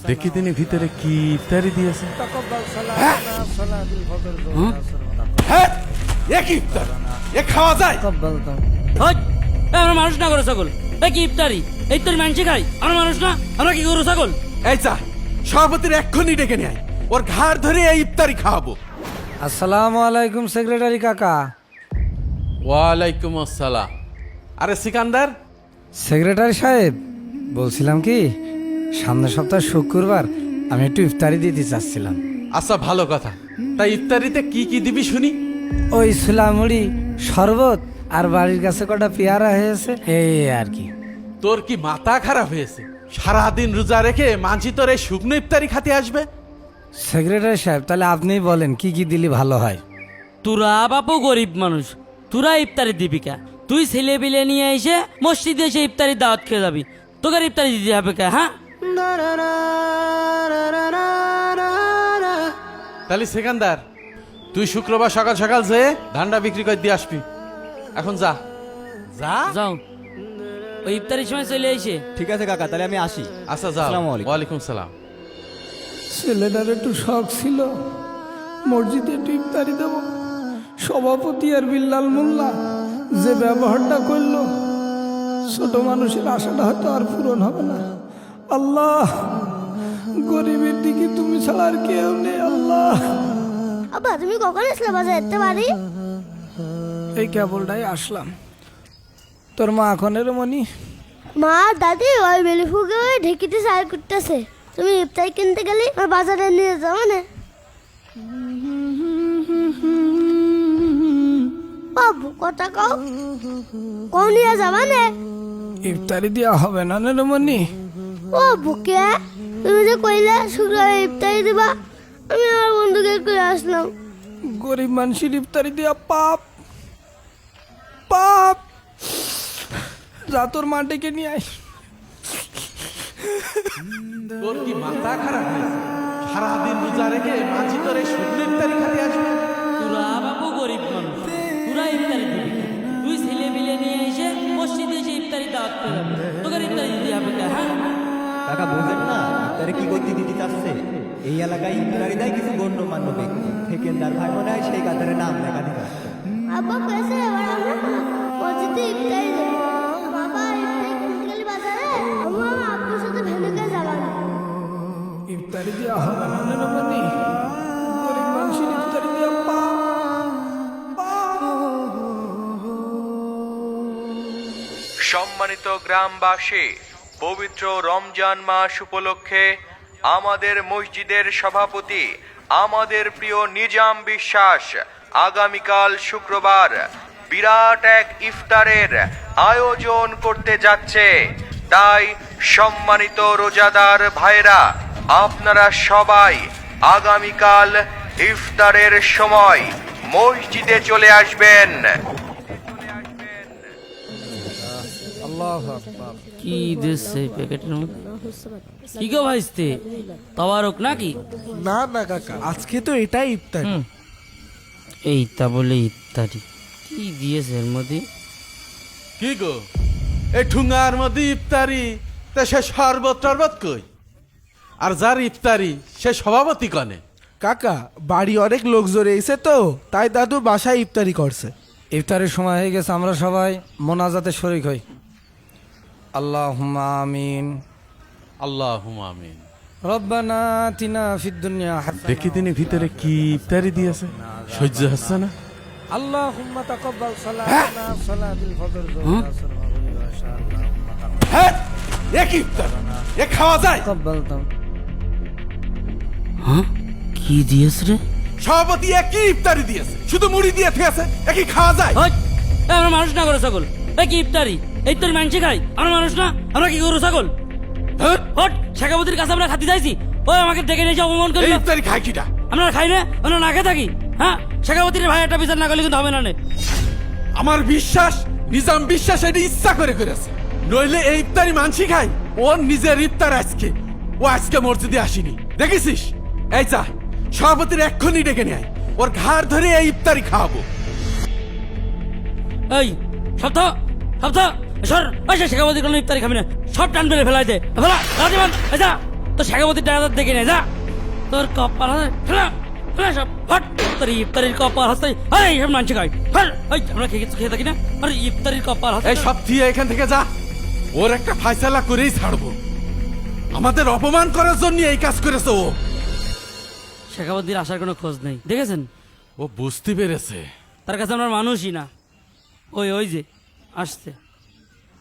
দেখি তিনি ভিতরে কি ইফতারি দিয়েছে। হ্যাঁ এ কি ইফতার, এ খাওয়া যায়? হই, এ আমরা মানুষ না গরু ছাগল। এ কি ইফতারি? এই তোর মাংস খাই, আমরা মানুষ না, আমরা কি গরু ছাগল? এই যা সভাপতির এক্ষুনি ডেকে নিয়ে আয়, ওর ঘাড় ধরে এই ইফতারি খাওয়াবো। আসসালামু আলাইকুম সেক্রেটারি কাকা। ওয়ালাইকুম আসসালাম। আরে সিকান্দার, সেক্রেটারি সাহেব, বলছিলাম কি সামনের সপ্তাহ শুক্রবার আমি একটু ইফতারি দিতে চাচ্ছিলাম। আচ্ছা ভালো কথা, তাই ইফতারিতে কি কি দিবি শুনি? ওই সুলামুড়ি, শরবত আর বাড়ির কাছে কটা পেয়ারা হয়েছে, এই আর কি। তোর কি মাথা খারাপ হয়েছে? সারাদিন রোজা রেখে মাঝি তোর এই শুকনো ইফতারি খাতে আসবে? সেক্রেটারি সাহেব, তাহলে আপনিই বলেন কি কি দিলে ভালো হয়। তোরা বাপু গরিব মানুষ, তোরা ইফতারি দিবি কা? তুই ছেলে বিলে নিয়ে এসে মসজিদে এসে ইফতারির দাওয়াত খেয়ে যাবি, তোকে ইফতারি দিতে হবে কা? হ্যাঁ, তাহলে সিকান্দার, তুই শুক্রবার সকাল সকাল যেয়ে ধান্ডা বিক্রি করে দিয়ে আসবি। এখন যা যা। যাও, ওই ইফতারির সময় চলে এসে। ঠিক আছে কাকা, তাহলে আমি আসি। আচ্ছা যা। আসসালামু আলাইকুম। ওয়ালাইকুম সালাম। ছেলেটার একটু শখ ছিল মসজিদে একটু ইফতারি দেব, সভাপতি আর বিল্লাল মোল্লা যে ব্যবহারটা করলো, ছোট মানুষের আশাটা হয়তো আর পূরণ হবে না। আল্লাহ, গরিবের দিকে তুমি ছাড়া আর কেউ নেই। আল্লাহ, আব্বা তুমি কখন আসলে বাজার যেতে পারি? এই কেবলটাই আসলাম। তোর মা এখনের মনি? মা দাদি ওই বেলি ফুকে ওই ঢেকিতে সার করতেছে। তুমি ইফতারি কিনতে গেলে আর বাজারে নিয়ে যাও না। বাবু কথা কও, কও নিয়ে যাবা না? ইফতারি দেওয়া হবে না মনি? ও বুকে তুমি যে কইলে শুক্রবার ইফতারি দিবা, আমি আমার বন্ধুকে করে আসলাম। গরিব মানুষের ইফতারি দেওয়া পাপ, পাপ। যা তোর মা ডেকে নিয়ে আয়। তোর কি মাথা খারাপ হয়েছে? সারাদিন রোজা রেখে মাঝি তোর এই শুকনো ইফতারি খাতে আসবে? তোরা বাপু গরিব মানুষ, তোরা ইফতারি দিবি কা? তুই ছেলে বিলে নিয়ে এসে মসজিদে এসে ইফতারির দাওয়াত খেয়ে যাবি, তোকে ইফতারি দিতে হবে কা? হ্যাঁ, কাকা বোঝেন না ইফতারে কি করতে দিতে চাচ্ছে? এই এলাকায় ইফতারি দেয় কিছু গণ্যমান্য ব্যক্তি, সেকেন্দার ভাই মনে হয় সেই কাতারে নাম লেখা দিতে। আব্বা কইছে এবার আমরা মসজিদে ইফতারি দেব। বাবা ইফতারি কিনতে গেলে বাজারে, আমি আমার আব্বুর সাথে ভেনুকে যাবা না। ইফতারি দেওয়া হবে না মনি? গরিব মানুষের ইফতারি দেওয়া পাপ, পাপ। সম্মানিত গ্রামবাসী, পবিত্র রমজান মাস উপলক্ষে আমাদের মসজিদের সভাপতি আমাদের প্রিয় নিজাম বিশ্বাস আগামীকাল শুক্রবার বিরাট এক ইফতারের আয়োজন করতে যাচ্ছে। তাই সম্মানিত রোজাদার ভাইরা, আপনারা সবাই আগামীকাল ইফতারের সময় মসজিদে চলে আসবেন। কি দিচ্ছে প্যাকেটের মধ্যে? কি গো ভাইস্তে, তাবারক নাকি? না না কাকা, আজকে তো এটাই ইফতারি। এইটা বলে ইফতারি কি দিয়েছে এর মধ্যে? কি গো, এই ঠুঙ্গার মধ্যে ইফতারি, তা সে শরবত টরবত কই? আর যার ইফতারি সে সভাপতি কনে? কাকা, বাড়ি অনেক লোক জড়ে এসে তো, তাই দাদু বাসায় ইফতারি করছে। ইফতারের সময় হয়ে গেছে, আমরা সবাই মোনাজাতে শরীক হই। আল্লাহুম্মা আমিন। আল্লাহুম্মা আমিন। রব্বানা আতিনা ফিদ দুনিয়া হাসানাহ। দেখি তিনি ভিতরে কি ইফতারি দিয়েছে। সহ্য হচ্ছে না। আল্লাহুম্মা তাকাব্বাল সালাতানা সালাতুল ফজর আসর মাগরিব ইশা আল্লাহুম্মা হ্যাঁ এ কি ইফতার, এ খাওয়া যায়? তাকাব্বাল তাম। হ্যাঁ, কি দিয়েছে রে? সভাপতি এ কি ইফতারি দিয়েছে? শুধু মুড়ি দিয়ে থেকেছে, এ কি খাওয়া যায়? হই, এ আমরা মানুষ না গরু ছাগল। এ কি ইফতারি? এই তোর মাংস খাই, আমরা মানুষ না, আমরা কি গরু ছাগল? হ্যাঁ? হট, শেখাবতির কাছে আমরা খাতি যাইছি, ওই আমাকে ডেকে নিয়ে এসে অপমান এই করলো। ইফতারি খাই কিটা? আমরা খাই না, আমরা না খেয়ে থাকি? হ্যাঁ, শেখাবতির ভাই একটা বিচার না করলে কিন্তু হবে না নে। আমার বিশ্বাস নিজাম বিশ্বাস এটা ইচ্ছা করে করেছে, নইলে এই ইফতারি মানসি খাই। ওর নিজের ইফতার আজকে, ও আজকে মসজিদে আসেনি, দেখেছিস? এই যা সভাপতির এক্ষুনি ডেকে নিয়ে আয়, ওর ঘাড় ধরে এই ইফতারি খাওয়াবো। এই শব্দ শব্দ সর, ওই শেখাবতির কোনো ইফতারি খাবি না, সব টান বেড়ে ফেলাই দে। ফেলা রাজিমান, এই যা তো শেখাপতির টাকা দেখে নে যা। তোর কপাল হাতে ফেলা ফেলা সব হট। তোর ইফতারির কপাল হাতে এই সব মানছি খাই হট। এই আমরা খেয়ে কিছু খেয়ে থাকি না, আরে ইফতারির কপাল হাতে এই সব দিয়ে এখান থেকে যা, ওর একটা ফায়সালা করেই ছাড়বো। আমাদের অপমান করার জন্য এই কাজ করেছে ও। শেখাপতির আসার কোনো খোঁজ নেই, দেখেছেন? ও বুঝতে পেরেছে। তার কাছে আমরা মানুষই না। ওই ওই যে আসছে।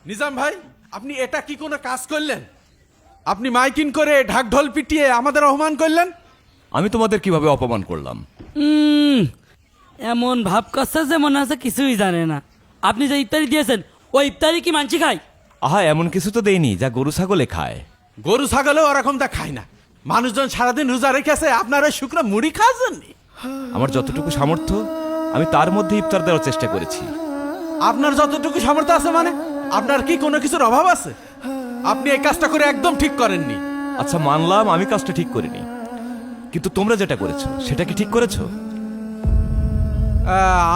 নিজাম ভাই, আপনি এটা কি কোনো কাজ করলেন? আপনি মাইকিং করে ঢাক ঢোল পিটিয়ে আমাদের অপমান করলেন। আমি তোমাদের কিভাবে অপমান করলাম? এমন ভাব করছে যে মনে হচ্ছে কিছুই জানে না। আপনি যে ইফতারি দিয়েছেন ওই ইফতারি কি মানছি খাই? আহা, এমন কিছু তো দেইনি যা গরু ছাগলে খায়। গরু ছাগলেও ওরকমটা খায় না। মানুষজন সারাদিন রোজা রেখেছে, আপনার ওই শুকনো মুড়ি খাওয়ার জন্য। আমার যতটুকু সামর্থ্য আমি তার মধ্যে ইফতার দেওয়ার চেষ্টা করেছি। আপনার যতটুকু সামর্থ্য আছে মানে আপনার কি কোনো কিছুর অভাব আছে? আপনি এই কাজটা করে একদম ঠিক করেননি। আচ্ছা, মানলাম আমি কাজটা ঠিক করিনি, কিন্তু তোমরা যেটা করেছো সেটা কি ঠিক করেছো?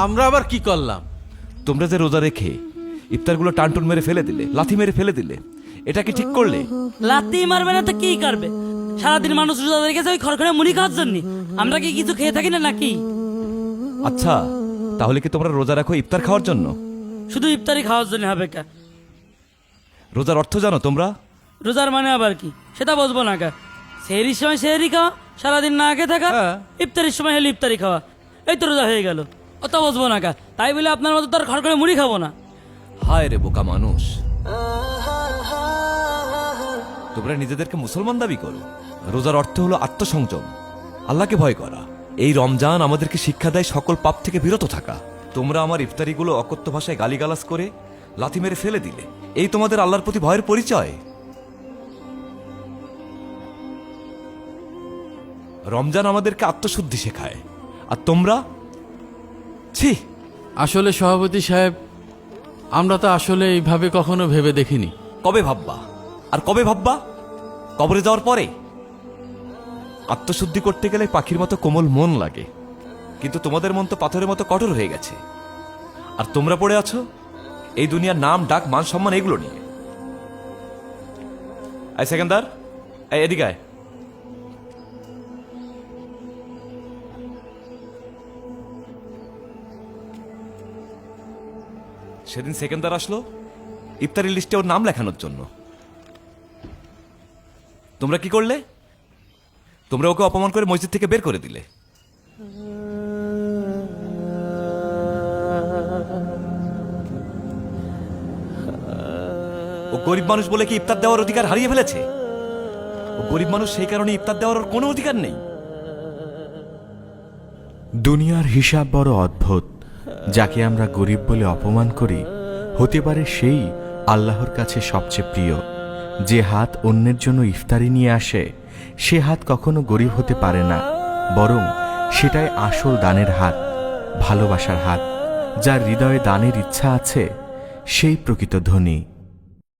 আমরা আবার কি করলাম? তোমরা যে রোজা রেখে ইফতারগুলো টানটুন মেরে ফেলে দিলে, লাথি মেরে ফেলে দিলে, এটা কি ঠিক করলে? লাত্তি মারবে না তো কি করবে? সারাদিন মানুষ রোজা রেখেছে ওই খড়খড়ে মুড়ি খাওয়ার জন্য। আমরা কি কিছু খেয়ে থাকি না নাকি? আচ্ছা, তাহলে কি তোমরা রোজা রাখো ইফতার খাওয়ার জন্য? শুধু ইফতারি খাওয়ার জন্য হবে কা? রোজার অর্থ জানো তোমরা? রোজার মানে আবার কি সেটা বুঝবো না কা? সেহরির সময় সেহরি খাওয়া, সারাদিন না খেয়ে থাকা। ইফতারির সময় হলে ইফতারি খাওয়া, এই তো রোজা হয়ে গেল। অত বুঝবো না কা? তাই বলে আপনার মতো তার খড়খড়ে মুড়ি খাবো না। হায় রে বোকা মানুষ, তোমরা নিজেদেরকে মুসলমান দাবি করো। রোজার অর্থ হলো আত্মসংযম, আল্লাহকে ভয় করা। এই রমজান আমাদেরকে শিক্ষা দেয় সকল পাপ থেকে বিরত থাকা। তোমরা আমার ইফতারিগুলো অকথ্য ভাষায় গালিগালাজ করে লাথি মেরে ফেলে দিলে, এই তোমাদের আল্লাহর প্রতি ভয়ের পরিচয়? রমজান আমাদেরকে আত্মশুদ্ধি শেখায়, আর তোমরা ছি। আসলে সভাপতি সাহেব, আমরা তো আসলে এইভাবে কখনো ভেবে দেখিনি। কবে ভাববা? আর কবে ভাববা? কবরে যাওয়ার পরে? আত্মশুদ্ধি করতে গেলে পাখির মতো কোমল মন লাগে, কিন্তু তোমাদের মন তো পাথরের মতো কঠোর হয়ে গেছে। আর তোমরা পড়ে আছো এই দুনিয়ার নাম ডাক মান সম্মান এগুলো নিয়ে। আয় সেকেন্দার, এদিকে আয়। সেদিন সেকেন্দার আসলো ইফতারি লিস্টে ওর নাম লেখানোর জন্য। তোমরা কি করলে? তোমরা ওকে অপমান করে মসজিদ থেকে বের করে দিলে। ও গরিব মানুষ বলে কি ইফতার দেওয়ার অধিকার হারিয়ে ফেলেছে? ও গরিব মানুষ, সেই কারণে ইফতার দেওয়ার ওর কোনো অধিকার নেই। দুনিয়ার হিসাব বড় অদ্ভুত। যাকে আমরা গরিব বলে অপমান করি, হতে পারে সেই আল্লাহর কাছে সবচেয়ে প্রিয়। যে হাত অন্যের জন্য ইফতারি নিয়ে আসে, সে হাত কখনো গরিব হতে পারে না, বরং সেটাই আসল দানের হাত, ভালোবাসার হাত। যার হৃদয়ে দানের ইচ্ছা আছে, সেই প্রকৃত ধনী।